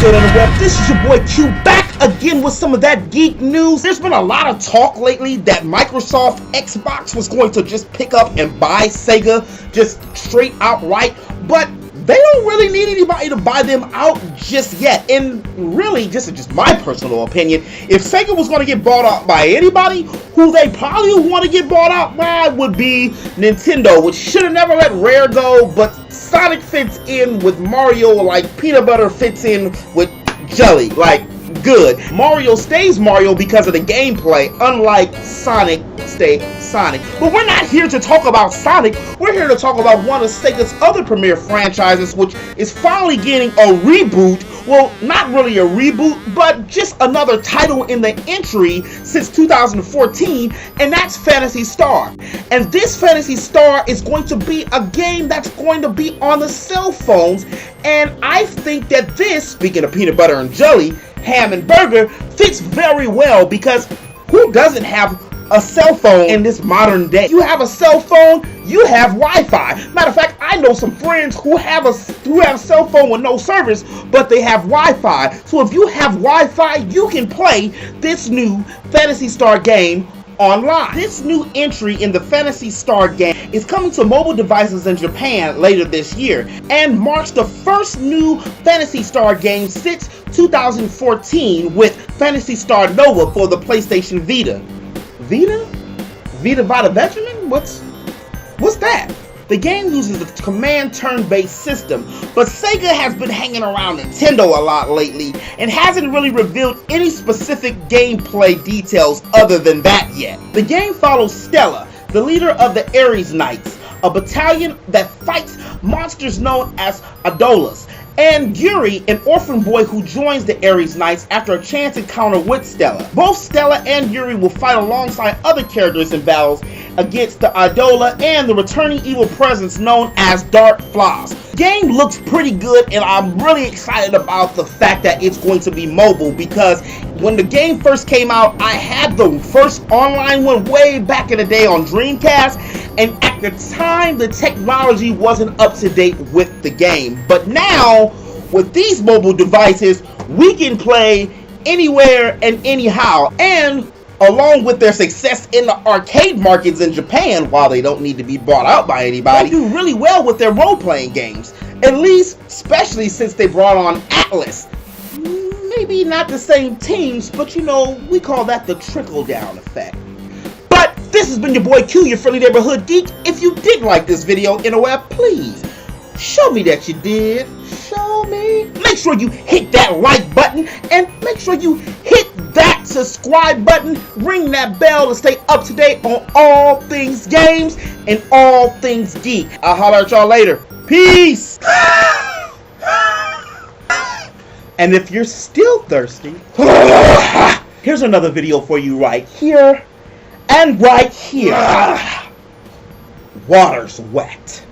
good on the web? This is your boy Q back again with some of that geek news. There's been a lot of talk lately that Microsoft Xbox was going to just pick up and buy Sega just straight outright, but they don't really need anybody to buy them out just yet. And really, just my personal opinion, if Sega was going to get bought out by anybody, who they probably would want to get bought out by would be Nintendo, which should have never let Rare go, but Sonic fits in with Mario like peanut butter fits in with jelly. Like, good. Mario stays Mario because of the gameplay, unlike Sonic stays Sonic. But we're not here to talk about Sonic. We're here to talk about one of Sega's other premier franchises, which is finally getting a reboot. Well, not really a reboot, but just another title in the entry since 2014, and that's Phantasy Star. And this Phantasy Star is going to be a game that's going to be on the cell phones, and I think that this, speaking of peanut butter and jelly, ham and burger, fits very well, because who doesn't have a cell phone in this modern day? You have a cell phone, you have Wi-Fi. Matter of fact, I know some friends who have a cell phone with no service, but they have Wi-Fi. So if you have Wi-Fi, you can play this new Phantasy Star game online. This new entry in the Phantasy Star game is coming to mobile devices in Japan later this year and marks the first new Phantasy Star game since 2014 with Phantasy Star Nova for the PlayStation Vita. Vita Benjamin? What's that? The game uses a command turn-based system, but Sega has been hanging around Nintendo a lot lately and hasn't really revealed any specific gameplay details other than that yet. The game follows Stella, the leader of the Ares Knights, a battalion that fights monsters known as Idolas, and Yuri, an orphan boy who joins the Ares Knights after a chance encounter with Stella. Both Stella and Yuri will fight alongside other characters in battles against the Idola and the returning evil presence known as Dark Floss. The game looks pretty good, and I'm really excited about the fact that it's going to be mobile, because when the game first came out, I had the first online one way back in the day on Dreamcast, and at the time the technology wasn't up to date with the game. But now, with these mobile devices, we can play anywhere and anyhow, and along with their success in the arcade markets in Japan, while they don't need to be bought out by anybody, they do really well with their role-playing games. At least, especially since they brought on Atlas. Maybe not the same teams, but you know, we call that the trickle-down effect. But this has been your boy Q, your friendly neighborhood geek. If you did like this video, interweb, please show me that you did. Show me. Make sure you hit that like button, and make sure you hit that subscribe button. Ring that bell to stay up to date on all things games and all things geek. I'll holler at y'all later. Peace. And if you're still thirsty, here's another video for you right here and right here. Water's wet.